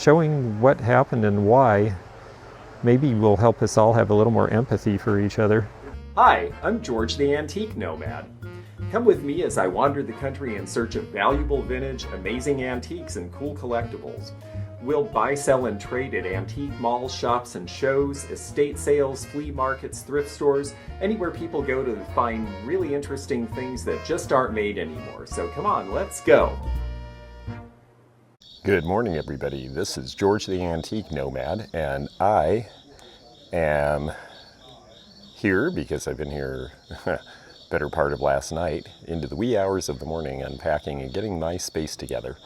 Showing what happened and why maybe will help us all have a little more empathy for each other. Hi, I'm George the Antique Nomad. Come with me as I wander the country in search of valuable vintage, amazing antiques, and cool collectibles. We'll buy, sell, and trade at antique malls, shops, and shows, estate sales, flea markets, thrift stores, anywhere people go to find really interesting things that just aren't made anymore. So come on, let's go! Good morning, everybody. This is George the Antique Nomad, and I am here because I've been here better part of last night into the wee hours of the morning unpacking and getting my space together.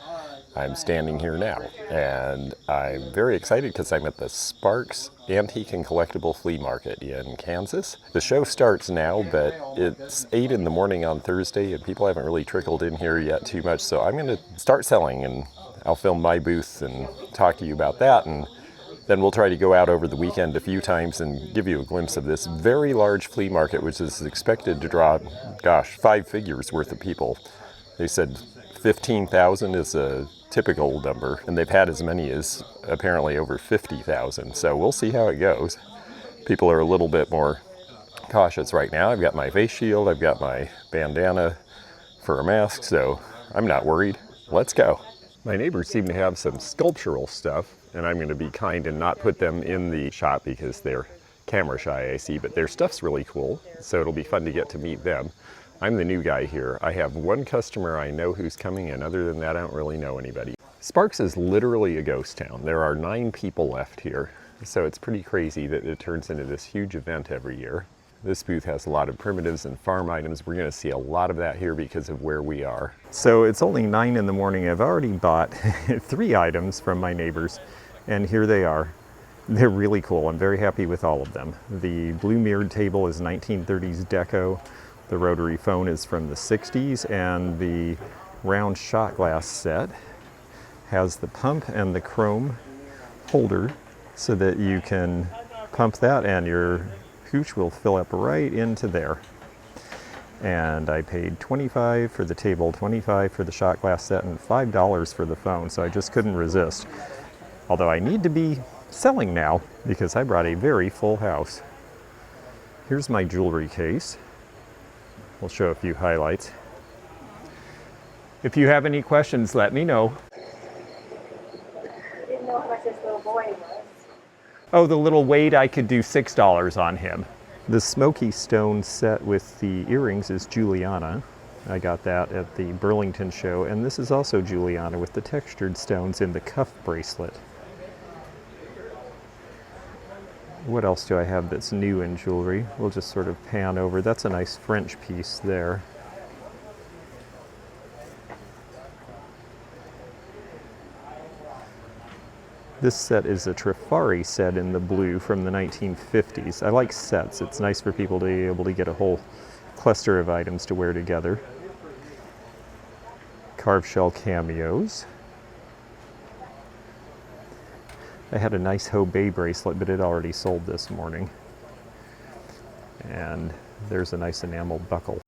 I'm standing here now, and I'm very excited because I'm at the Sparks Antique and Collectible Flea Market in Kansas. The show starts now, but it's 8 in the morning on Thursday, and people haven't really trickled in here yet too much, so I'm going to start selling, and I'll film my booth and talk to you about that, and then we'll try to go out over the weekend a few times and give you a glimpse of this very large flea market, which is expected to draw, 5 figures worth of people. They said 15,000 is a typical number, and they've had as many as apparently over 50,000. So we'll see how it goes. People are a little bit more cautious right now. I've got my face shield, I've got my bandana for a mask, so I'm not worried. Let's go. My neighbors seem to have some sculptural stuff, and I'm going to be kind and not put them in the shop because they're camera shy, I see, but their stuff's really cool, so it'll be fun to get to meet them. I'm the new guy here. I have one customer I know who's coming, and other than that, I don't really know anybody. Sparks is literally a ghost town. There are 9 people left here, so it's pretty crazy that it turns into this huge event every year. This booth has a lot of primitives and farm items. We're going to see a lot of that here because of where we are. So it's only 9 in the morning. I've already bought 3 items from my neighbors, and here they are. They're really cool. I'm very happy with all of them. The blue mirrored table is 1930s deco. The rotary phone is from the 60s, and the round shot glass set has the pump and the chrome holder so that you can pump that and your hooch will fill up right into there. And I paid $25 for the table, $25 for the shot glass set, and $5 for the phone, so I just couldn't resist. Although I need to be selling now because I brought a very full house. Here's my jewelry case. We'll show a few highlights. If you have any questions, let me know. I didn't know how much this little boy was. Oh, the little weight, I could do $6 on him. The smoky stone set with the earrings is Juliana. I got that at the Burlington show, and this is also Juliana with the textured stones in the cuff bracelet. What else do I have that's new in jewelry? We'll just sort of pan over. That's a nice French piece there. This set is a Trifari set in the blue from the 1950s. I like sets. It's nice for people to be able to get a whole cluster of items to wear together. Carved shell cameos. I had a nice Hobey bracelet, but it already sold this morning. And there's a nice enamel buckle.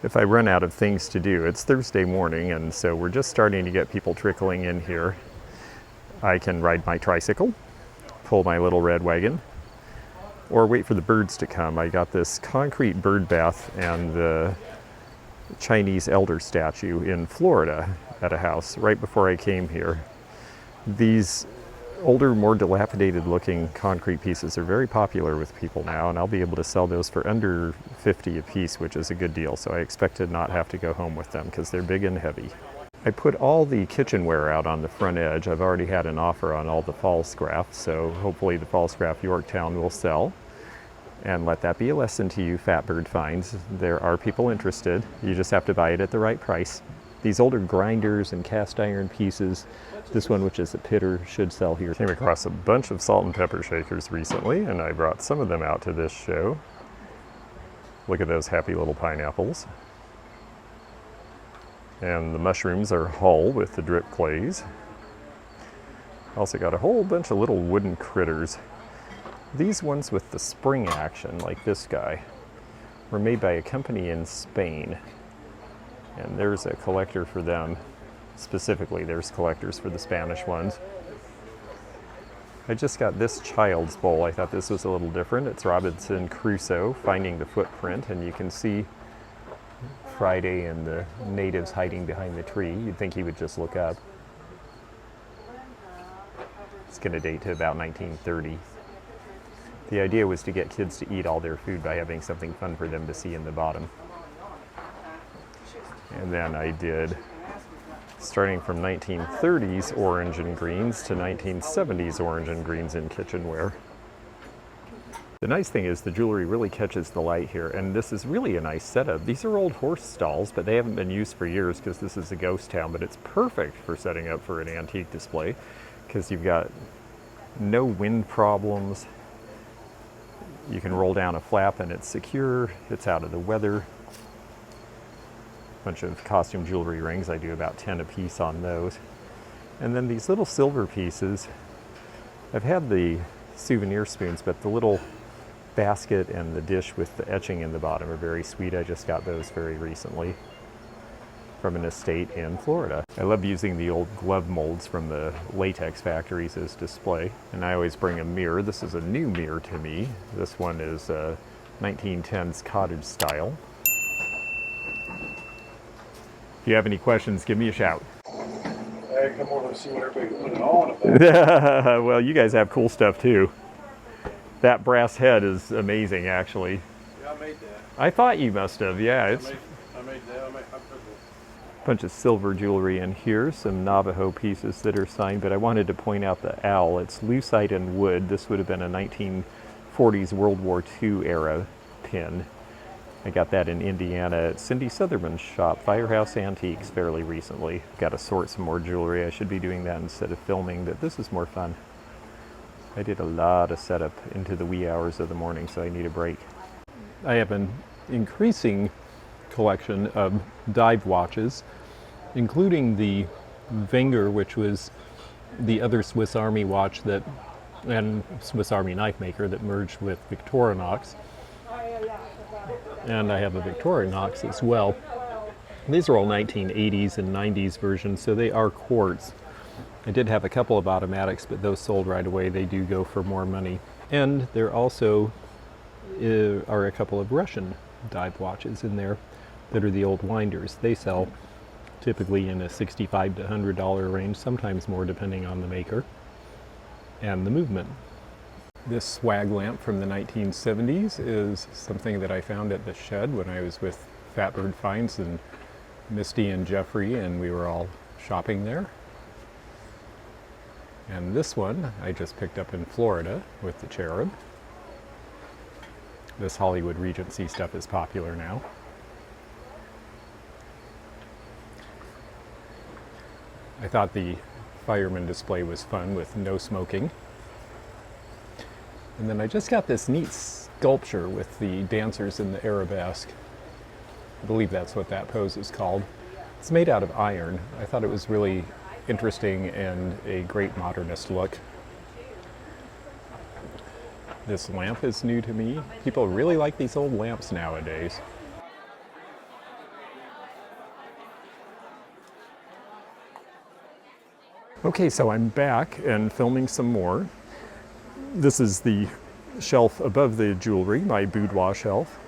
If I run out of things to do, it's Thursday morning, and so we're just starting to get people trickling in here. I can ride my tricycle, pull my little red wagon, or wait for the birds to come. I got this concrete bird bath and the Chinese elder statue in Florida at a house right before I came here. These older, more dilapidated looking concrete pieces are very popular with people now, and I'll be able to sell those for under $50 a piece, which is a good deal. So I expect to not have to go home with them because they're big and heavy. I put all the kitchenware out on the front edge. I've already had an offer on all the Falstaff, so hopefully the Falstaff Yorktown will sell. And let that be a lesson to you fat bird finds. There are people interested. You just have to buy it at the right price. These older grinders and cast iron pieces, this one, which is a pitter, should sell here. Came across a bunch of salt and pepper shakers recently, and I brought some of them out to this show. Look at those happy little pineapples. And the mushrooms are Hull with the drip clays. Also got a whole bunch of little wooden critters. These ones with the spring action, like this guy, were made by a company in Spain. And there's a collector for them. Specifically, there's collectors for the Spanish ones. I just got this child's bowl. I thought this was a little different. It's Robinson Crusoe, Finding the Footprint, and you can see Friday and the natives hiding behind the tree. You'd think he would just look up. It's going to date to about 1930. The idea was to get kids to eat all their food by having something fun for them to see in the bottom. And then I did, starting from 1930s orange and greens to 1970s orange and greens in kitchenware. The nice thing is the jewelry really catches the light here, and this is really a nice setup. These are old horse stalls, but they haven't been used for years because this is a ghost town, but it's perfect for setting up for an antique display because you've got no wind problems. You can roll down a flap and it's secure, it's out of the weather. Bunch of costume jewelry rings. I do about 10 a piece on those. And then these little silver pieces. I've had the souvenir spoons, but the little basket and the dish with the etching in the bottom are very sweet. I just got those very recently from an estate in Florida. I love using the old glove molds from the latex factories as display. And I always bring a mirror. This is a new mirror to me. This one is 1910s cottage style. If you have any questions, give me a shout. Hey, come over and see what everybody's putting on. Well, you guys have cool stuff too. That brass head is amazing, actually. Yeah, I made that. I thought you must have, yeah. It's I made that. I put a bunch of silver jewelry in here, some Navajo pieces that are signed, but I wanted to point out the owl. It's lucite and wood. This would have been a 1940s World War II era pin. I got that in Indiana at Cindy Sutherman's shop, Firehouse Antiques, fairly recently. Got to sort some more jewelry. I should be doing that instead of filming, but this is more fun. I did a lot of setup into the wee hours of the morning, so I need a break. I have an increasing collection of dive watches, including the Wenger, which was the other Swiss Army watch and Swiss Army knife maker that merged with Victorinox. And I have a Victorinox as well. These are all 1980s and 90s versions, so they are quartz. I did have a couple of automatics, but those sold right away. They do go for more money. And there also are a couple of Russian dive watches in there that are the old winders. They sell typically in a $65 to $100 range, sometimes more depending on the maker and the movement. This swag lamp from the 1970s is something that I found at the shed when I was with Fatbird Finds and Misty and Jeffrey, and we were all shopping there. And this one I just picked up in Florida with the cherub. This Hollywood Regency stuff is popular now. I thought the fireman display was fun with no smoking. And then I just got this neat sculpture with the dancers in the arabesque. I believe that's what that pose is called. It's made out of iron. I thought it was really interesting and a great modernist look. This lamp is new to me. People really like these old lamps nowadays. Okay, so I'm back and filming some more. This is the shelf above the jewelry, my boudoir shelf.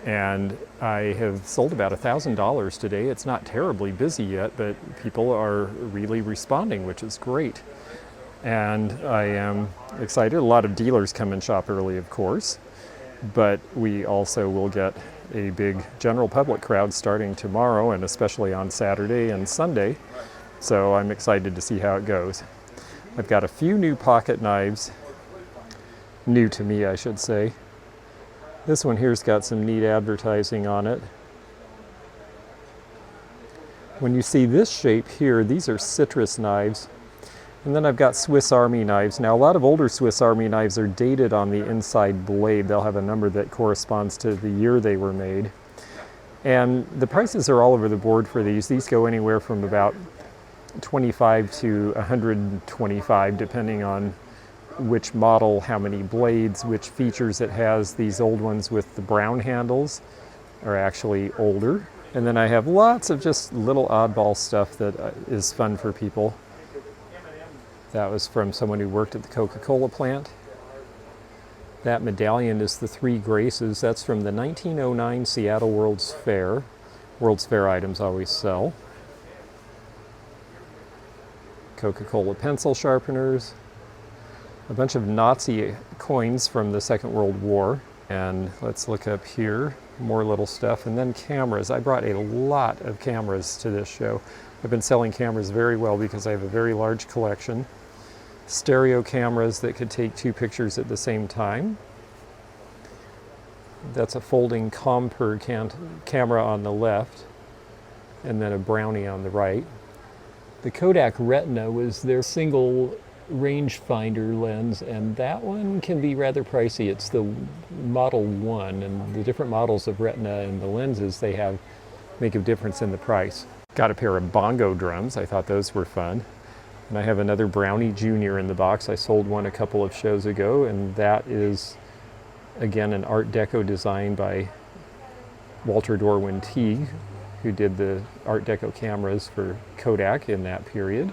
And I have sold about $1,000 today. It's not terribly busy yet, but people are really responding, which is great. And I am excited. A lot of dealers come and shop early, of course, but we also will get a big general public crowd starting tomorrow and especially on Saturday and Sunday. So I'm excited to see how it goes. I've got a few new pocket knives, new to me, I should say. This one here's got some neat advertising on it. When you see this shape here, these are citrus knives. And then I've got Swiss Army knives. Now, a lot of older Swiss Army knives are dated on the inside blade. They'll have a number that corresponds to the year they were made. And the prices are all over the board for these. These go anywhere from about $25 to $125, depending on which model, how many blades, which features it has. These old ones with the brown handles are actually older. And then I have lots of just little oddball stuff that is fun for people. That was from someone who worked at the Coca-Cola plant. That medallion is the Three Graces. That's from the 1909 Seattle World's Fair. World's Fair items always sell. Coca-Cola pencil sharpeners. A bunch of Nazi coins from the Second World War. And let's look up here, more little stuff. And then cameras. I brought a lot of cameras to this show. I've been selling cameras very well because I have a very large collection. Stereo cameras that could take 2 pictures at the same time. That's a folding Comper camera on the left, and then a Brownie on the right. The Kodak Retina was their single rangefinder lens, and that one can be rather pricey. It's the Model 1, and the different models of Retina and the lenses they have make a difference in the price. Got a pair of bongo drums. I thought those were fun. And I have another Brownie Junior in the box. I sold one a couple of shows ago, and that is, again, an Art Deco design by Walter Dorwin Teague, who did the Art Deco cameras for Kodak in that period.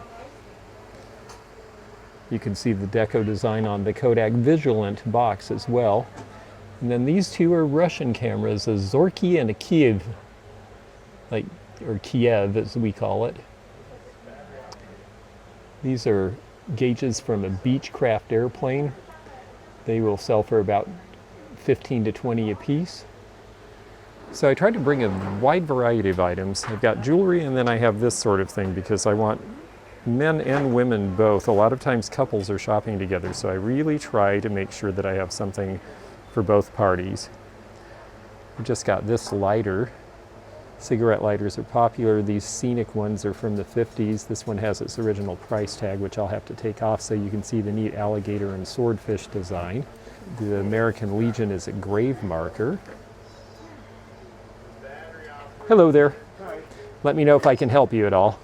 You can see the Deco design on the Kodak Vigilant box as well. And then these two are Russian cameras, a Zorky and a Kiev, or Kiev as we call it. These are gauges from a Beechcraft airplane. They will sell for about 15 to 20 a piece. So I tried to bring a wide variety of items. I've got jewelry, and then I have this sort of thing because I want men and women both. A lot of times couples are shopping together, so I really try to make sure that I have something for both parties. I just got this lighter. Cigarette lighters are popular. These scenic ones are from the 50s. This one has its original price tag, which I'll have to take off so you can see the neat alligator and swordfish design. The American Legion is a grave marker. Hello there. Hi. Let me know if I can help you at all.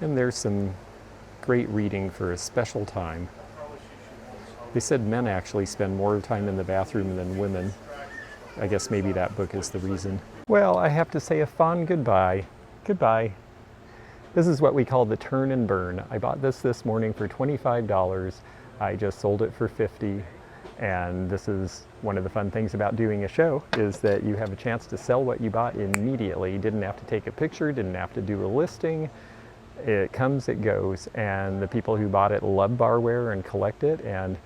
And there's some great reading for a special time. They said men actually spend more time in the bathroom than women. I guess maybe that book is the reason. Well, I have to say a fond goodbye. Goodbye. This is what we call the turn and burn. I bought this morning for $25. I just sold it for $50. And this is one of the fun things about doing a show, is that you have a chance to sell what you bought immediately. You didn't have to take a picture, didn't have to do a listing. It comes, it goes, and the people who bought it love barware and collect it, and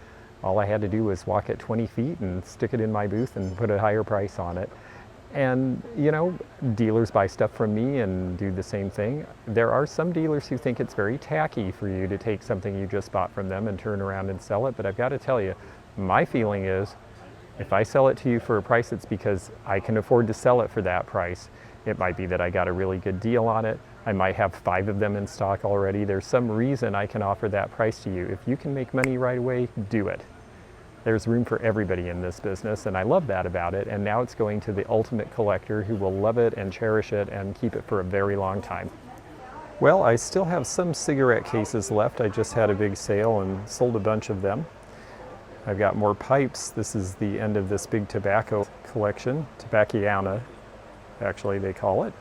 all I had to do was walk it 20 feet and stick it in my booth and put a higher price on it. And, you know, dealers buy stuff from me and do the same thing. There are some dealers who think it's very tacky for you to take something you just bought from them and turn around and sell it, but I've got to tell you, my feeling is, if I sell it to you for a price, it's because I can afford to sell it for that price. It might be that I got a really good deal on it. I might have 5 of them in stock already. There's some reason I can offer that price to you. If you can make money right away, do it. There's room for everybody in this business, and I love that about it. And now it's going to the ultimate collector who will love it and cherish it and keep it for a very long time. Well, I still have some cigarette cases left. I just had a big sale and sold a bunch of them. I've got more pipes. This is the end of this big tobacco collection. Tobacciana, actually they call it.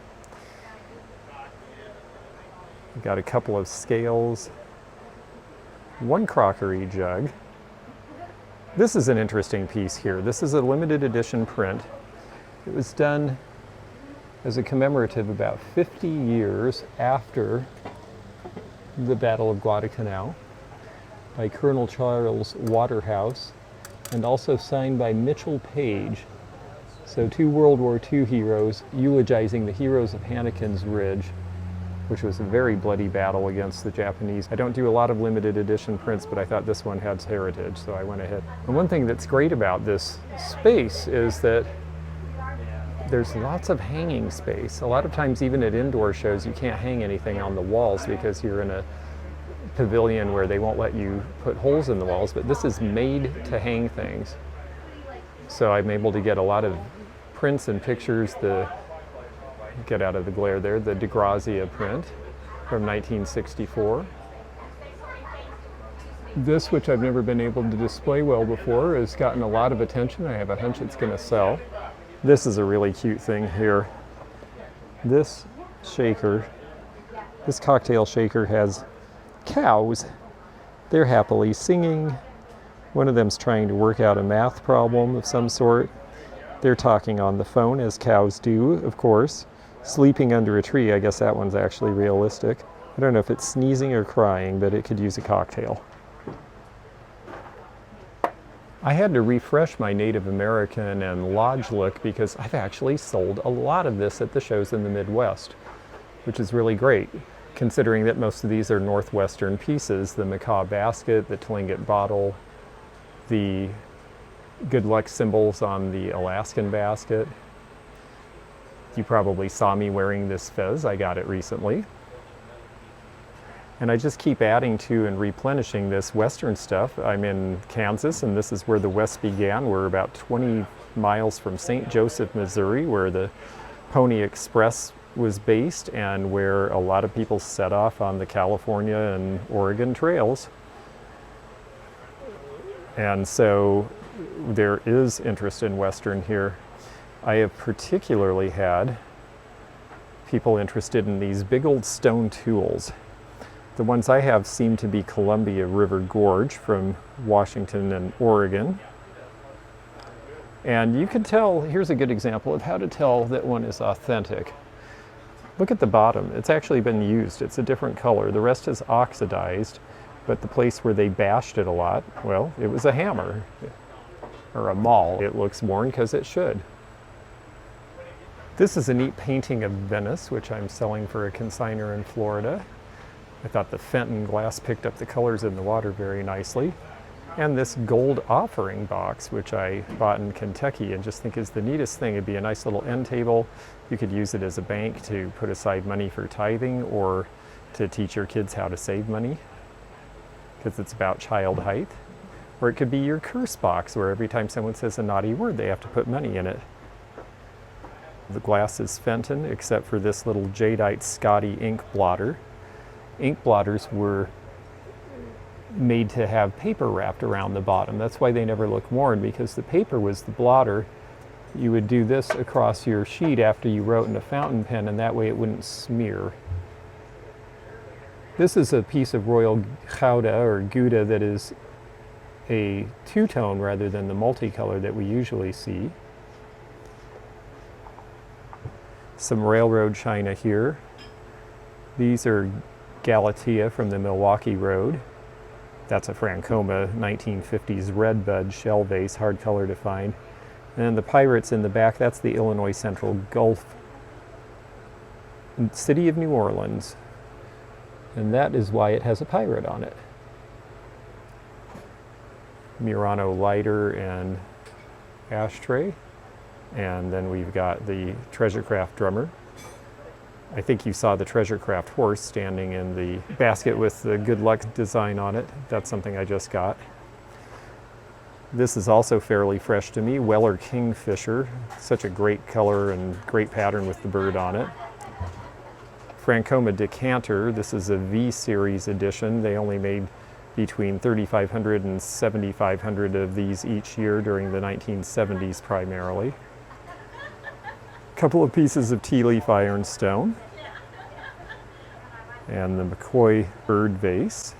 I've got a couple of scales, one crockery jug. This is an interesting piece here. This is a limited edition print. It was done as a commemorative about 50 years after the Battle of Guadalcanal by Colonel Charles Waterhouse, and also signed by Mitchell Page. So 2 World War II heroes eulogizing the heroes of Hannikin's Ridge, which was a very bloody battle against the Japanese. I don't do a lot of limited edition prints, but I thought this one had heritage, so I went ahead. And one thing that's great about this space is that there's lots of hanging space. A lot of times, even at indoor shows, you can't hang anything on the walls because you're in a pavilion where they won't let you put holes in the walls, but this is made to hang things. So I'm able to get a lot of prints and pictures. Get out of the glare there, the DeGrazia print from 1964. This, which I've never been able to display well before, has gotten a lot of attention. I have a hunch it's going to sell. This is a really cute thing here. This shaker This cocktail shaker has cows. They're happily singing. One of them's trying to work out a math problem of some sort. They're talking on the phone, as cows do, of course. Sleeping under a tree, I guess that one's actually realistic. I don't know if it's sneezing or crying, but it could use a cocktail. I had to refresh my Native American and lodge look because I've actually sold a lot of this at the shows in the Midwest, which is really great, considering that most of these are Northwestern pieces. The macaw basket, the Tlingit bottle, the good luck symbols on the Alaskan basket. You probably saw me wearing this fez. I got it recently. And I just keep adding to and replenishing this Western stuff. I'm in Kansas, and this is where the West began. We're about 20 miles from St. Joseph, Missouri, where the Pony Express was based and where a lot of people set off on the California and Oregon trails. And so there is interest in Western here. I have particularly had people interested in these big old stone tools. The ones I have seem to be Columbia River Gorge from Washington and Oregon. And you can tell, here's a good example of how to tell that one is authentic. Look at the bottom. It's actually been used. It's a different color. The rest is oxidized, but the place where they bashed it a lot, well, it was a hammer or a maul. It looks worn because it should. This is a neat painting of Venice, which I'm selling for a consignor in Florida. I thought the Fenton glass picked up the colors in the water very nicely. And this gold offering box, which I bought in Kentucky and just think is the neatest thing. It'd be a nice little end table. You could use it as a bank to put aside money for tithing or to teach your kids how to save money, because it's about child height. Or it could be your curse box, where every time someone says a naughty word, they have to put money in it. The glass is Fenton, except for this little jadeite Scotty ink blotter. Ink blotters were made to have paper wrapped around the bottom. That's why they never look worn, because the paper was the blotter. You would do this across your sheet after you wrote in a fountain pen, and that way it wouldn't smear. This is a piece of royal Gouda or Gouda that is a two-tone rather than the multicolor that we usually see. Some railroad china here. These are Galatea from the Milwaukee Road. That's a Francoma 1950s redbud shell vase, hard color to find. And then the pirates in the back, that's the Illinois Central Gulf, city of New Orleans. And that is why it has a pirate on it. Murano lighter and ashtray. And then we've got the Treasure Craft drummer. I think you saw the Treasure Craft horse standing in the basket with the good luck design on it. That's something I just got. This is also fairly fresh to me, Weller Kingfisher. Such a great color and great pattern with the bird on it. Francoma decanter, this is a V-Series edition. They only made between 3,500 and 7,500 of these each year during the 1970s primarily. Couple of pieces of tea leaf ironstone and the McCoy bird vase.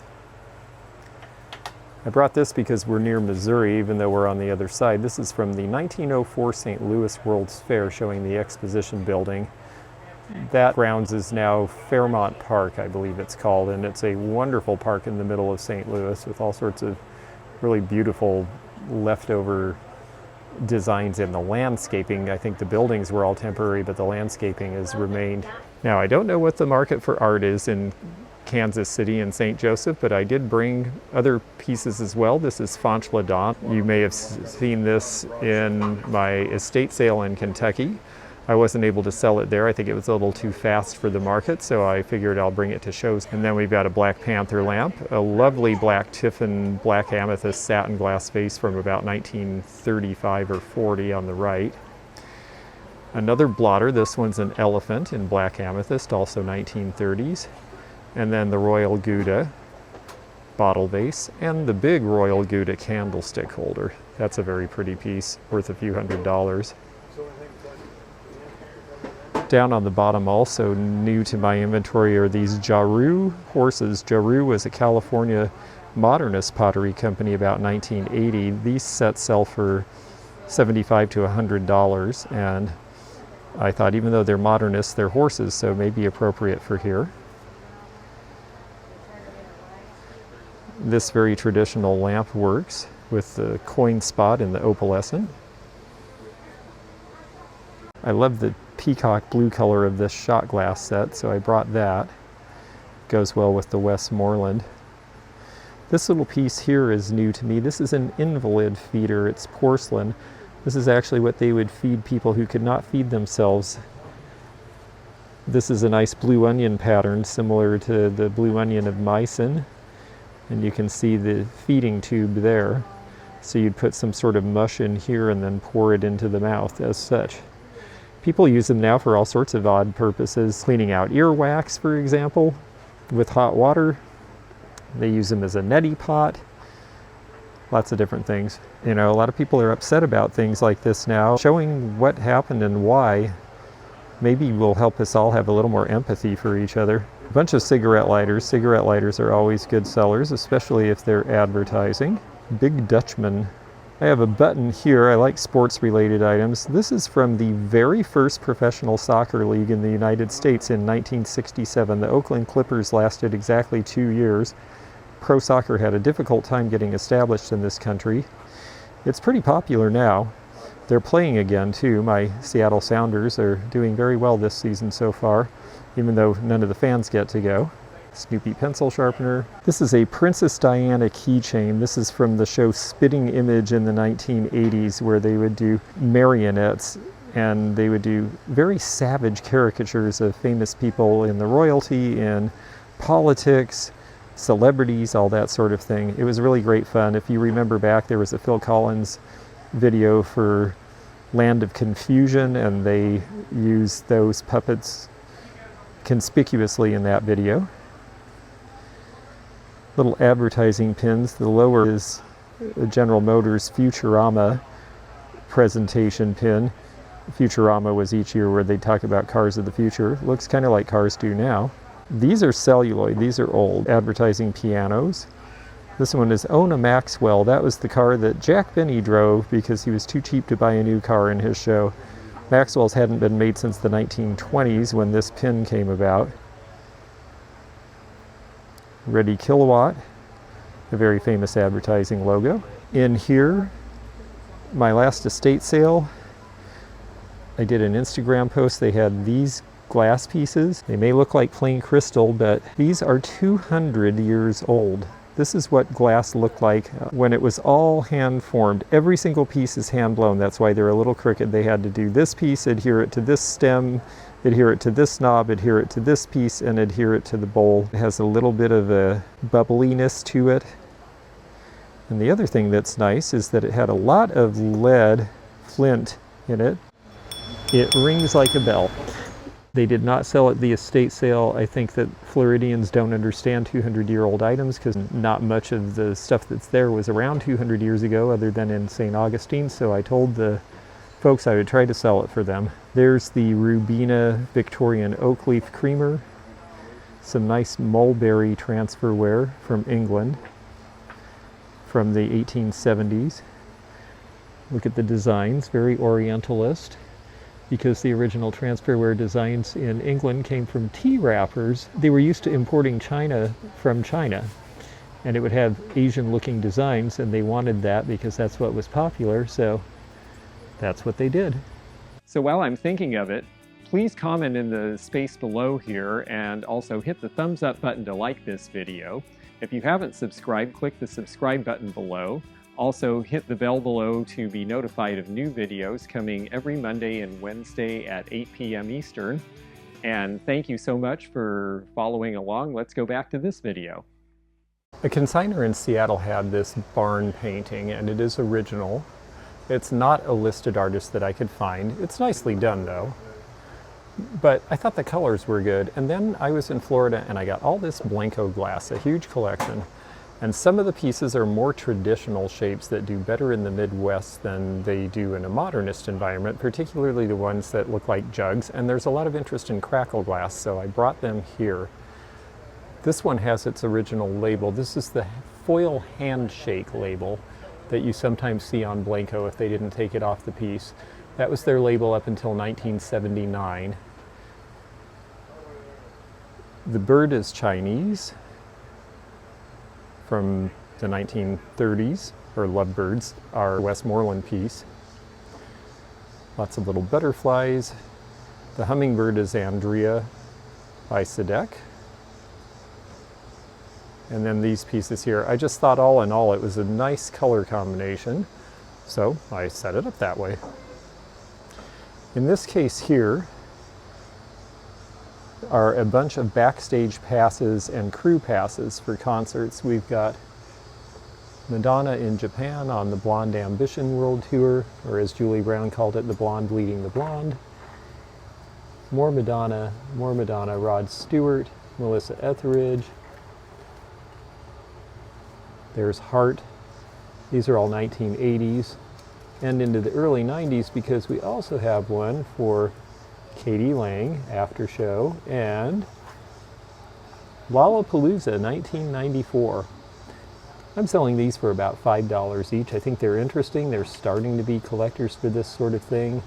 I brought this because we're near Missouri, even though we're on the other side. This is from the 1904 St. Louis World's Fair, showing the exposition building. That grounds is now Fairmont Park, I believe it's called, and it's a wonderful park in the middle of St. Louis with all sorts of really beautiful leftover designs in the landscaping. I think the buildings were all temporary, but the landscaping has remained. Now, I don't know what the market for art is in Kansas City and St. Joseph, but I did bring other pieces as well. This is Fanch Ladant. You may have seen this in my estate sale in Kentucky. I wasn't able to sell it there. I think it was a little too fast for the market, so I figured I'll bring it to shows. And then we've got a Black Panther lamp, a lovely black Tiffin black amethyst satin glass vase from about 1935 or 40 on the right. Another blotter, this one's an elephant in black amethyst, also 1930s. And then the Royal Gouda bottle vase and the big Royal Gouda candlestick holder. That's a very pretty piece, worth a few $100s. Down on the bottom, also new to my inventory, are these Jaru horses. Jaru was a California modernist pottery company about 1980. These sets sell for $75 to $100, and I thought even though they're modernists, they're horses, so maybe appropriate for here. This very traditional lamp works with the coin spot in the opalescent. I love the peacock blue color of this shot glass set, so I brought that. Goes well with the Westmoreland. This little piece here is new to me. This is an invalid feeder. It's porcelain. This is actually what they would feed people who could not feed themselves. This is a nice blue onion pattern, similar to the blue onion of Meissen. And you can see the feeding tube there. So you'd put some sort of mush in here and then pour it into the mouth as such. People use them now for all sorts of odd purposes. Cleaning out earwax, for example, with hot water. They use them as a neti pot. Lots of different things. You know, a lot of people are upset about things like this now. Showing what happened and why maybe will help us all have a little more empathy for each other. A bunch of cigarette lighters. Cigarette lighters are always good sellers, especially if they're advertising. Big Dutchman. I have a button here. I like sports related items. This is from the very first professional soccer league in the United States in 1967. The Oakland Clippers lasted exactly 2 years. Pro soccer had a difficult time getting established in this country. It's pretty popular now. They're playing again too. My Seattle Sounders are doing very well this season so far, even though none of the fans get to go. Snoopy pencil sharpener. This is a Princess Diana keychain. This is from the show Spitting Image in the 1980s, where they would do marionettes and they would do very savage caricatures of famous people in the royalty, in politics, celebrities, all that sort of thing. It was really great fun. If you remember back, there was a Phil Collins video for Land of Confusion, and they used those puppets conspicuously in that video. Little advertising pins. The lower is a General Motors Futurama presentation pin. Futurama was each year where they talk about cars of the future. Looks kind of like cars do now. These are celluloid. These are old advertising pianos. This one is Own a Maxwell. That was the car that Jack Benny drove because he was too cheap to buy a new car in his show. Maxwell's hadn't been made since the 1920s when this pin came about. Ready Kilowatt, a very famous advertising logo. In here, my last estate sale, I did an Instagram post. They had these glass pieces. They may look like plain crystal, but these are 200 years old. This is what glass looked like when it was all hand formed. Every single piece is hand blown. That's why they're a little crooked. They had to do this piece, adhere it to this stem, adhere it to this knob, adhere it to this piece, and adhere it to the bowl. It has a little bit of a bubbliness to it. And the other thing that's nice is that it had a lot of lead flint in it. It rings like a bell. They did not sell at the estate sale. I think that Floridians don't understand 200-year-old items because not much of the stuff that's there was around 200 years ago other than in St. Augustine, so I told the folks I would try to sell it for them. There's the Rubina Victorian Oak Leaf Creamer. Some nice mulberry transferware from England from the 1870s. Look at the designs, very Orientalist, because the original transferware designs in England came from tea wrappers. They were used to importing china from China, and it would have Asian-looking designs, and they wanted that because that's what was popular, so that's what they did. So while I'm thinking of it, please comment in the space below here, and also hit the thumbs up button to like this video. If you haven't subscribed, click the subscribe button below. Also, hit the bell below to be notified of new videos coming every Monday and Wednesday at 8 p.m. Eastern. And thank you so much for following along. Let's go back to this video. A consignor in Seattle had this barn painting, and it is original. It's not a listed artist that I could find. It's nicely done though. But I thought the colors were good. And then I was in Florida and I got all this Blanco glass, a huge collection. And some of the pieces are more traditional shapes that do better in the Midwest than they do in a modernist environment, particularly the ones that look like jugs. And there's a lot of interest in crackle glass, so I brought them here. This one has its original label. This is the foil handshake label that you sometimes see on Blanco if they didn't take it off the piece. That was their label up until 1979. The bird is Chinese from the 1930s, or lovebirds, our Westmoreland piece. Lots of little butterflies. The hummingbird is Andrea by Sedek. And then these pieces here, I just thought all in all it was a nice color combination, so I set it up that way. In this case here are a bunch of backstage passes and crew passes for concerts. We've got Madonna in Japan on the Blonde Ambition World Tour, or as Julie Brown called it, the Blonde Leading the Blonde. More Madonna, Rod Stewart, Melissa Etheridge. There's Heart. These are all 1980s and into the early 90s, because we also have one for Katie Lang, After Show, and Lollapalooza 1994. I'm selling these for about $5 each. I think they're interesting. They're starting to be collectors for this sort of thing.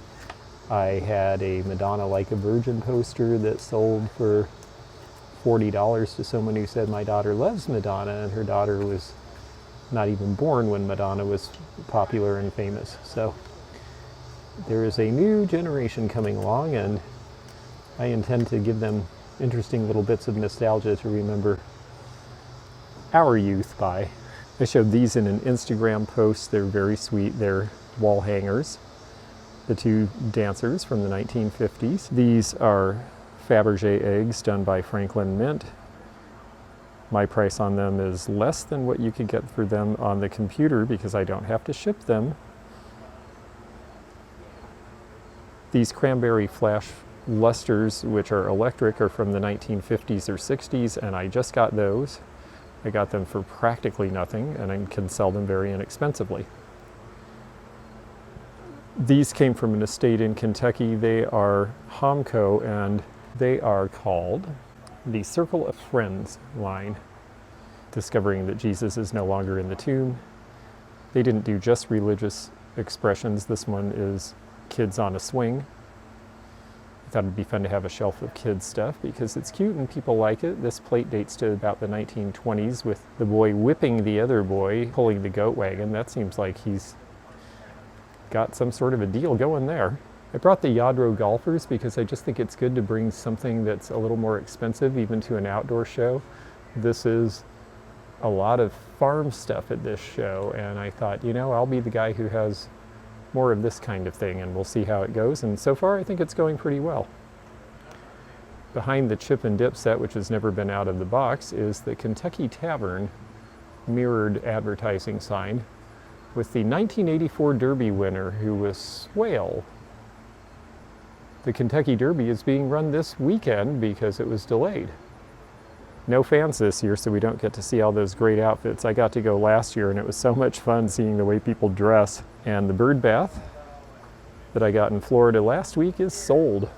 I had a Madonna Like a Virgin poster that sold for $40 to someone who said, my daughter loves Madonna, and her daughter was not even born when Madonna was popular and famous. So there is a new generation coming along, and I intend to give them interesting little bits of nostalgia to remember our youth by. I showed these in an Instagram post. They're very sweet. They're wall hangers. The two dancers from the 1950s. These are Fabergé eggs done by Franklin Mint. My price on them is less than what you could get for them on the computer because I don't have to ship them. These cranberry flash lusters, which are electric, are from the 1950s or 60s, and I just got those. I got them for practically nothing, and I can sell them very inexpensively. These came from an estate in Kentucky. They are Homco, and they are called the Circle of Friends line, discovering that Jesus is no longer in the tomb. They didn't do just religious expressions. This one is kids on a swing. I thought it'd be fun to have a shelf of kids stuff because it's cute and people like it. This plate dates to about the 1920s with the boy whipping the other boy, pulling the goat wagon. That seems like he's got some sort of a deal going there. I brought the Yadro golfers because I just think it's good to bring something that's a little more expensive even to an outdoor show. This is a lot of farm stuff at this show, and I thought, you know, I'll be the guy who has more of this kind of thing, and we'll see how it goes. And so far I think it's going pretty well. Behind the chip and dip set, which has never been out of the box, is the Kentucky Tavern mirrored advertising sign with the 1984 Derby winner, who was Swale. The Kentucky Derby is being run this weekend because it was delayed. No fans this year, so we don't get to see all those great outfits. I got to go last year, and it was so much fun seeing the way people dress. And the bird bath that I got in Florida last week is sold.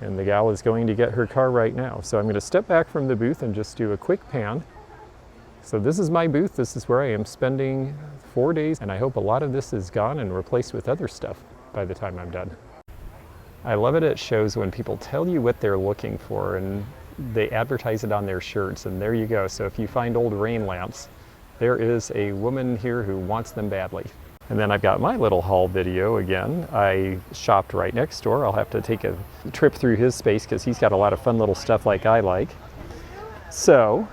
And the gal is going to get her car right now. So I'm going to step back from the booth and just do a quick pan. So this is my booth. This is where I am spending 4 days, and I hope a lot of this is gone and replaced with other stuff by the time I'm done. I love it at shows when people tell you what they're looking for and they advertise it on their shirts, and there you go. So if you find old rain lamps, there is a woman here who wants them badly. And then I've got my little haul video again. I shopped right next door. I'll have to take a trip through his space because he's got a lot of fun little stuff like I like. So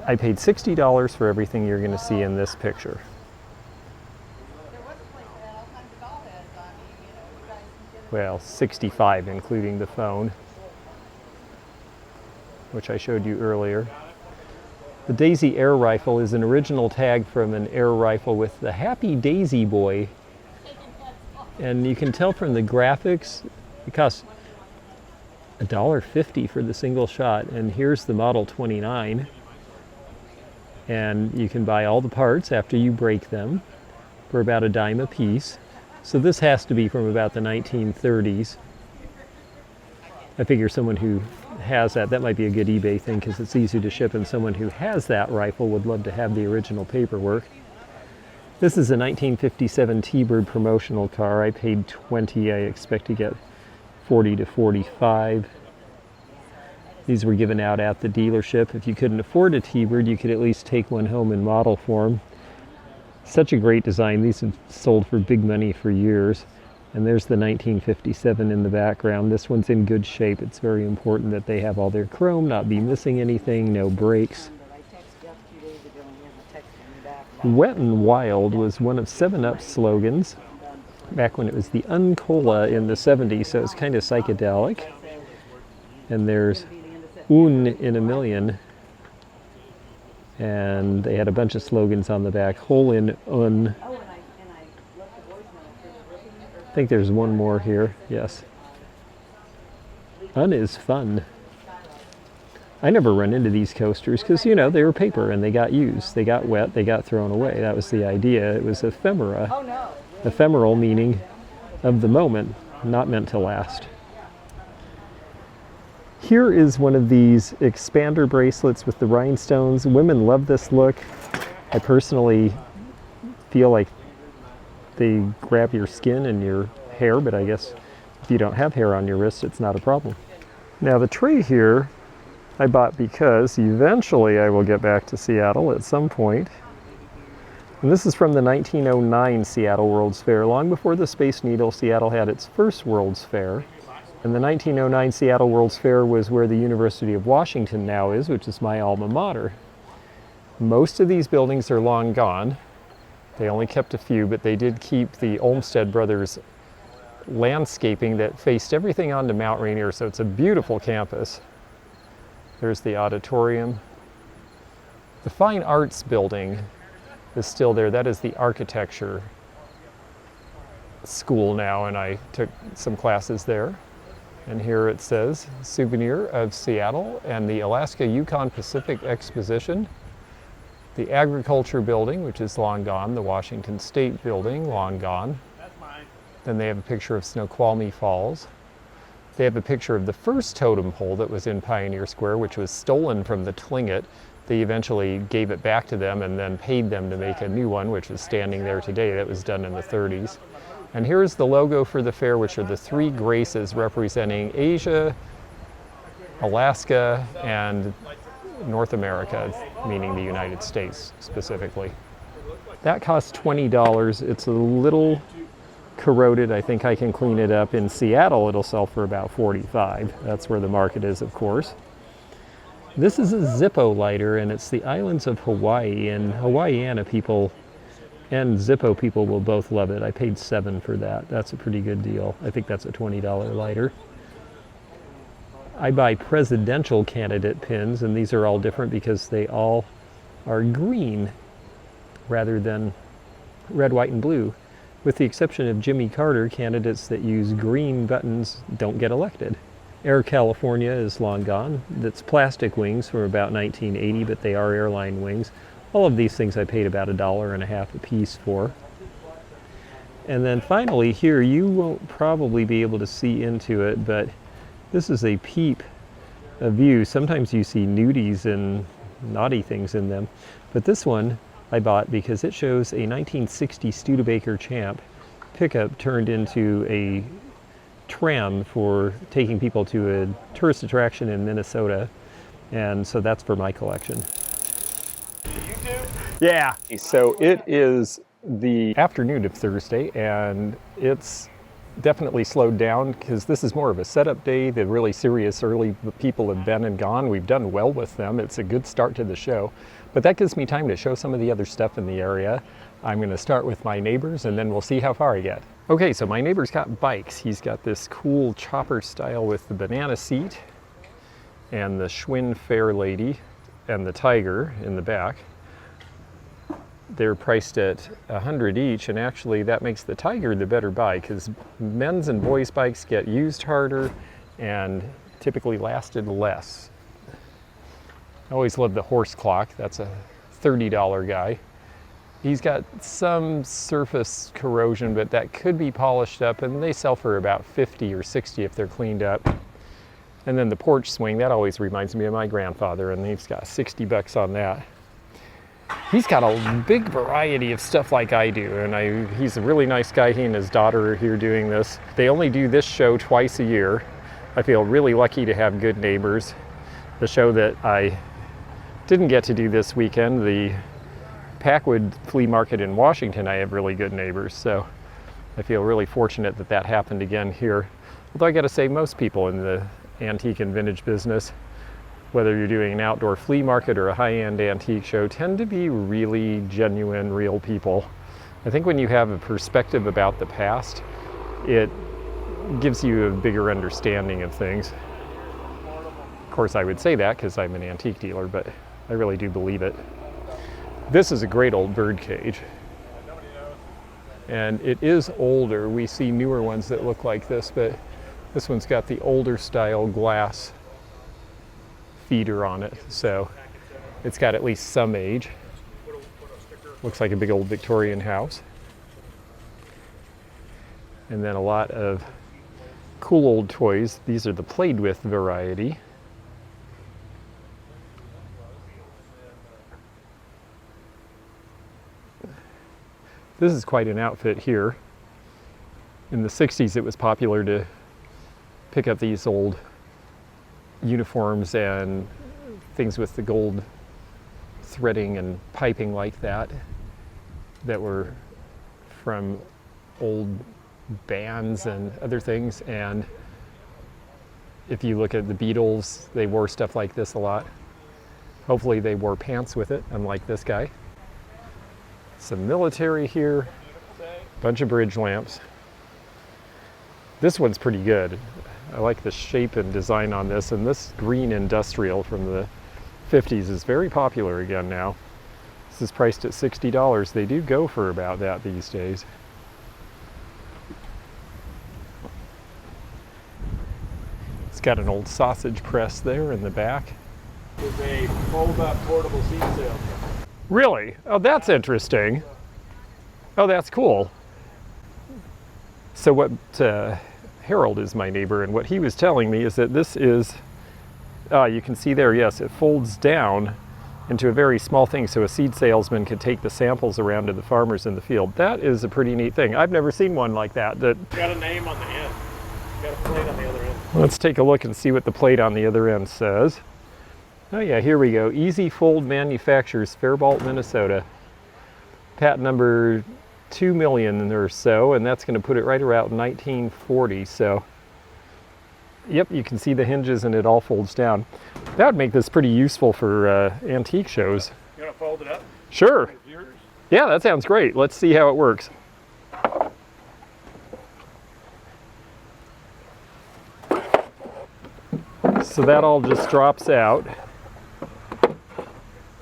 I paid $60 for everything you're going to see in this picture. Well, $65 including the phone, which I showed you earlier. The Daisy air rifle is an original tag from an air rifle with the Happy Daisy Boy. And you can tell from the graphics, it costs $1.50 for the single shot. And here's the Model 29. and you can buy all the parts after you break them for about a dime a piece. So this has to be from about the 1930s. I figure someone who has that might be a good eBay thing because it's easy to ship, and someone who has that rifle would love to have the original paperwork. This is a 1957 T-Bird promotional car. I paid $20. I expect to get $40 to $45. These were given out at the dealership. If you couldn't afford a T-Bird, you could at least take one home in model form. Such a great design. These have sold for big money for years. And there's the 1957 in the background. This one's in good shape. It's very important that they have all their chrome, not be missing anything, no breaks. Wet and Wild was one of 7-Up's slogans back when it was the Uncola in the 70s, so it's kind of psychedelic. And there's Un in a Million. And they had a bunch of slogans on the back. Hole in Un. I think there's one more here. Yes. Un is fun. I never run into these coasters because, you know, they were paper and they got used. They got wet, they got thrown away. That was the idea. It was ephemera. Oh, no. Ephemeral meaning of the moment, not meant to last. Here is one of these expander bracelets with the rhinestones. Women love this look. I personally feel like they grab your skin and your hair, but I guess if you don't have hair on your wrist, it's not a problem. Now the tray here I bought because eventually I will get back to Seattle at some point. And this is from the 1909 Seattle World's Fair. Long before the Space Needle, Seattle had its first World's Fair. And the 1909 Seattle World's Fair was where the University of Washington now is, which is my alma mater. Most of these buildings are long gone. They only kept a few, but they did keep the Olmsted Brothers landscaping that faced everything onto Mount Rainier, so it's a beautiful campus. There's the auditorium. The Fine Arts building is still there. That is the architecture school now, and I took some classes there. And here it says, Souvenir of Seattle and the Alaska-Yukon Pacific Exposition. The Agriculture Building, which is long gone. The Washington State Building, long gone. Then they have a picture of Snoqualmie Falls. They have a picture of the first totem pole that was in Pioneer Square, which was stolen from the Tlingit. They eventually gave it back to them and then paid them to make a new one, which is standing there today. That was done in the 30s. And here's the logo for the fair, which are the three graces representing Asia, Alaska, and North America, meaning the United States specifically. That costs $20. It's a little corroded. I think I can clean it up. In Seattle, it'll sell for about $45. That's where the market is, of course. This is a Zippo lighter, and it's the islands of Hawaii, and Hawaiiana people and Zippo people will both love it. I paid $7 for that. That's a pretty good deal. I think that's a $20 lighter. I buy presidential candidate pins, and these are all different because they all are green rather than red, white, and blue. With the exception of Jimmy Carter, candidates that use green buttons don't get elected. Air California is long gone. That's plastic wings from about 1980, but they are airline wings. All of these things I paid about $1.50 a piece for. And then finally here, you won't probably be able to see into it, but this is a peep, a view. Sometimes you see nudies and naughty things in them, but this one I bought because it shows a 1960 Studebaker Champ pickup turned into a tram for taking people to a tourist attraction in Minnesota, and so that's for my collection. Yeah, so it is the afternoon of Thursday, and it's definitely slowed down because this is more of a setup day. The really serious early people have been and gone. We've done well with them. It's a good start to the show, but that gives me time to show some of the other stuff in the area. I'm going to start with my neighbors, and then we'll see how far I get. Okay, so my neighbor's got bikes. He's got this cool chopper style with the banana seat and the Schwinn Fair Lady and the Tiger in the back. They're priced at $100 each, and actually that makes the Tiger the better buy because men's and boys' bikes get used harder and typically lasted less. I always loved the horse clock. That's a $30 guy. He's got some surface corrosion, but that could be polished up, and they sell for about 50 or 60 if they're cleaned up. And then the porch swing, that always reminds me of my grandfather, and he's got 60 bucks on that. He's got a big variety of stuff like I do, and he's a really nice guy. He and his daughter are here doing this. They only do this show twice a year. I feel really lucky to have good neighbors. The show that I didn't get to do this weekend, the Packwood Flea Market in Washington, I have really good neighbors, so I feel really fortunate that that happened again here. Although I gotta say, most people in the antique and vintage business, whether you're doing an outdoor flea market or a high-end antique show, tend to be really genuine, real people. I think when you have a perspective about the past, it gives you a bigger understanding of things. Of course, I would say that because I'm an antique dealer, but I really do believe it. This is a great old bird cage. And it is older. We see newer ones that look like this, but this one's got the older style glass feeder on it, so it's got at least some age. Looks like a big old Victorian house. And then a lot of cool old toys. These are the played with variety. This is quite an outfit here. In the 60s, it was popular to pick up these old uniforms and things with the gold threading and piping like that were from old bands and other things. And if you look at the Beatles, they wore stuff like this a lot. Hopefully they wore pants with it, unlike this guy. Some military here, bunch of bridge lamps. This one's pretty good. I like the shape and design on this, and this green industrial from the 50s is very popular again now. This is priced at $60. They do go for about that these days. It's got an old sausage press there in the back. It's a fold-up portable seat salesman. Really? Oh, that's interesting. Oh, that's cool. So what Harold is my neighbor, and what he was telling me is that this is, you can see there, yes, it folds down into a very small thing so a seed salesman can take the samples around to the farmers in the field. That is a pretty neat thing. I've never seen one like that. Got a name on the end. Got a plate on the other end. Let's take a look and see what the plate on the other end says. Oh yeah, here we go. Easy Fold Manufacturers, Faribault, Minnesota. Patent number 2 million or so, and that's going to put it right around 1940. So, yep, you can see the hinges and it all folds down. That would make this pretty useful for antique shows. You want to fold it up? Sure. Yeah, that sounds great. Let's see how it works. So that all just drops out.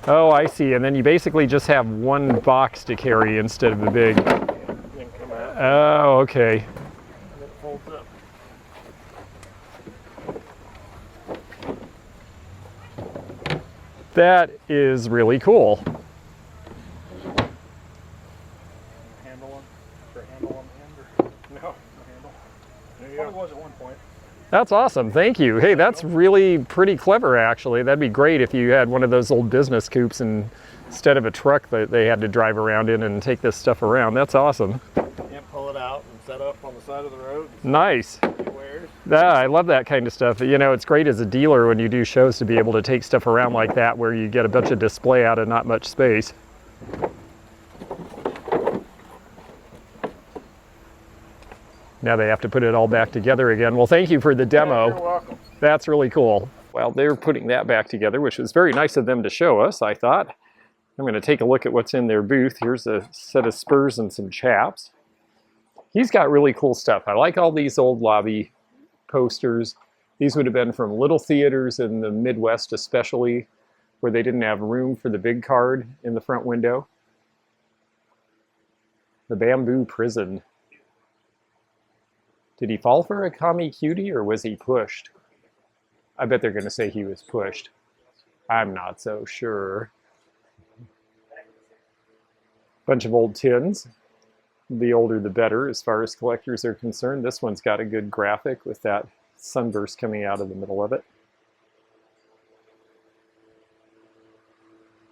Oh, I see. And then you basically just have one box to carry instead of the big. Oh, okay. And it folds up. That is really cool. Handle on? For a handle on the end? Or? No, no handle. There you go. Probably was at one point. That's awesome. Thank you. Hey, that's really pretty clever, actually. That'd be great if you had one of those old business coupes and instead of a truck that they had to drive around in and take this stuff around. That's awesome. And pull it out and set up on the side of the road. Nice. Yeah, I love that kind of stuff. You know, it's great as a dealer when you do shows to be able to take stuff around like that where you get a bunch of display out of not much space. Now they have to put it all back together again. Well, thank you for the demo. Yeah, you're welcome. That's really cool. Well, they're putting that back together, which was very nice of them to show us, I thought. I'm going to take a look at what's in their booth. Here's a set of spurs and some chaps. He's got really cool stuff. I like all these old lobby posters. These would have been from little theaters in the Midwest especially, where they didn't have room for the big card in the front window. The Bamboo Prison. Did he fall for a commie cutie or was he pushed? I bet they're going to say he was pushed. I'm not so sure. Bunch of old tins. The older the better as far as collectors are concerned. This one's got a good graphic with that sunburst coming out of the middle of it.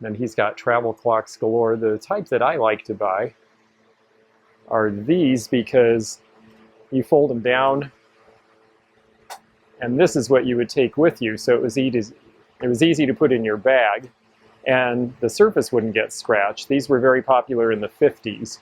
Then he's got travel clocks galore. The type that I like to buy are these because you fold them down and this is what you would take with you. So it was easy to put in your bag and the surface wouldn't get scratched. These were very popular in the 50s.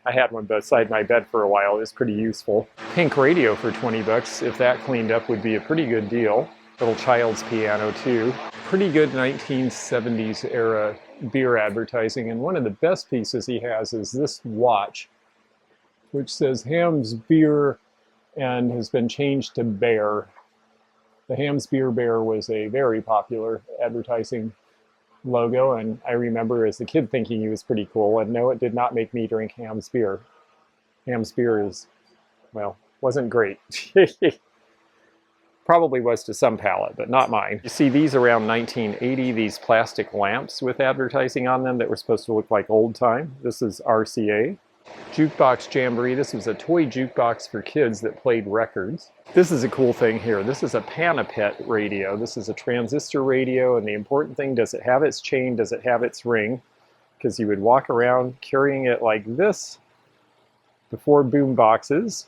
I had one beside my bed for a while. It was pretty useful. Pink radio for 20 bucks. If that cleaned up would be a pretty good deal. Little child's piano too. Pretty good 1970s era beer advertising. And one of the best pieces he has is this watch, which says Ham's Beer and has been changed to Bear. The Ham's Beer Bear was a very popular advertising logo, and I remember as a kid thinking he was pretty cool, and no, it did not make me drink Ham's beer. Ham's beer is, well, wasn't great. Probably was to some palate, but not mine. You see these around 1980, these plastic lamps with advertising on them that were supposed to look like old time. This is RCA. Jukebox Jamboree. This was a toy jukebox for kids that played records. This is a cool thing here. This is a Panapet radio. This is a transistor radio, and the important thing, does it have its chain? Does it have its ring? Because you would walk around carrying it like this before boom boxes.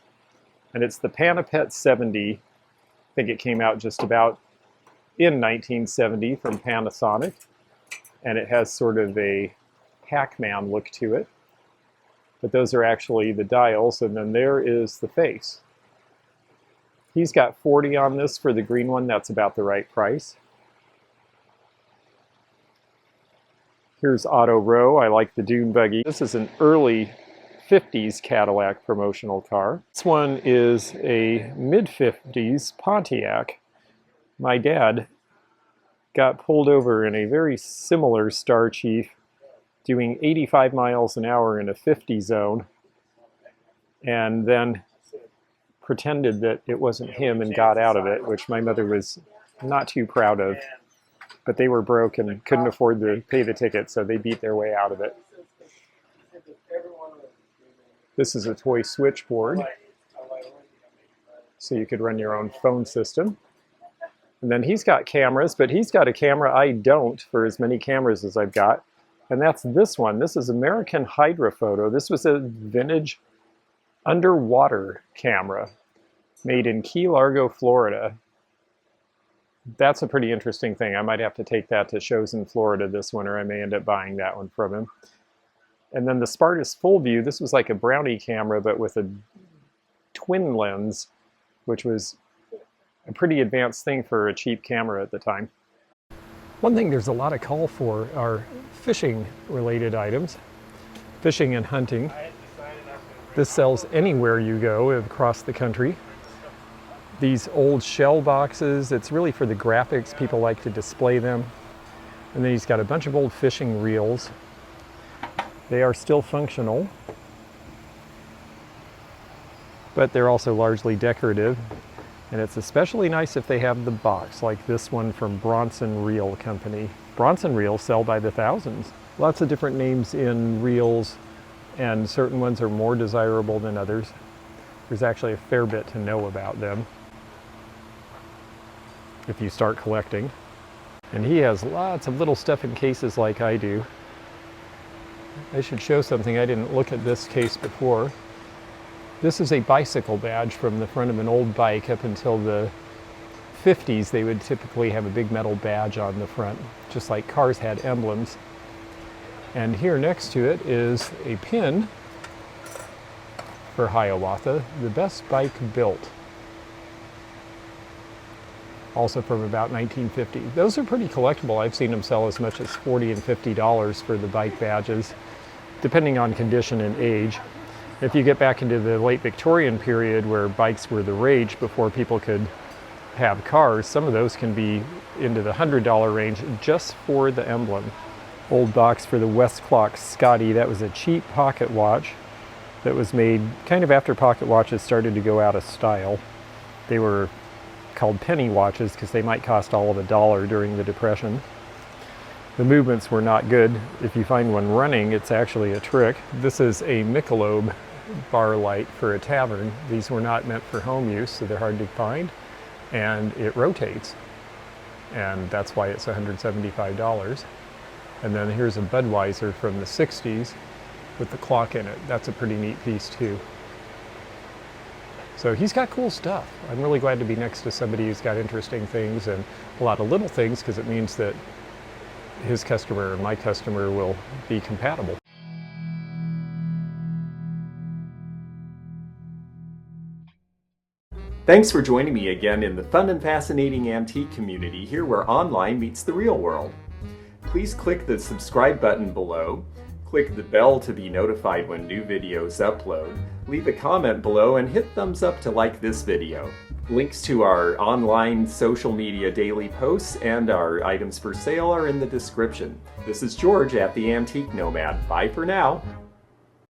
And it's the Panapet 70. I think it came out just about in 1970 from Panasonic. And it has sort of a Pac-Man look to it. But those are actually the dials, and then there is the face. He's got 40 on this for the green one. That's about the right price. Here's Auto Row. I like the dune buggy. This is an early 50s Cadillac promotional car. This one is a mid-50s Pontiac. My dad got pulled over in a very similar Star Chief doing 85 miles an hour in a 50 zone, and then pretended that it wasn't him and got out of it, which my mother was not too proud of. But they were broke and couldn't afford to pay the ticket, so they beat their way out of it. This is a toy switchboard, so you could run your own phone system. And then he's got cameras, but he's got a camera I don't for as many cameras as I've got. And that's this one. This is American Hydrophoto. This was a vintage underwater camera made in Key Largo, Florida. That's a pretty interesting thing. I might have to take that to shows in Florida this winter. I may end up buying that one from him. And then the Spartus Full View. This was like a Brownie camera, but with a twin lens, which was a pretty advanced thing for a cheap camera at the time. One thing there's a lot of call for are fishing related items, fishing and hunting. This sells anywhere you go across the country. These old shell boxes, it's really for the graphics. People like to display them. And then he's got a bunch of old fishing reels. They are still functional, but they're also largely decorative. And it's especially nice if they have the box, like this one from Bronson Reel Company. Bronson reels sell by the thousands. Lots of different names in reels, and certain ones are more desirable than others. There's actually a fair bit to know about them if you start collecting. And he has lots of little stuff in cases like I do. I should show something. I didn't look at this case before. This is a bicycle badge from the front of an old bike. Up until the 50s, they would typically have a big metal badge on the front, just like cars had emblems. And here next to it is a pin for Hiawatha, the best bike built. Also from about 1950. Those are pretty collectible. I've seen them sell as much as $40 and $50 for the bike badges, depending on condition and age. If you get back into the late Victorian period where bikes were the rage before people could have cars, some of those can be into the $100 range just for the emblem. Old box for the Westclock Scotty. That was a cheap pocket watch that was made kind of after pocket watches started to go out of style. They were called penny watches because they might cost all of $1 during the Depression. The movements were not good. If you find one running, it's actually a trick. This is a Michelob bar light for a tavern. These were not meant for home use, so they're hard to find. And it rotates. And that's why it's $175. And then here's a Budweiser from the 60s with the clock in it. That's a pretty neat piece too. So he's got cool stuff. I'm really glad to be next to somebody who's got interesting things and a lot of little things, because it means that his customer and my customer will be compatible. Thanks for joining me again in the fun and fascinating antique community here where online meets the real world. Please click the subscribe button below, click the bell to be notified when new videos upload, leave a comment below, and hit thumbs up to like this video. Links to our online social media daily posts and our items for sale are in the description. This is George at the Antique Nomad. Bye for now.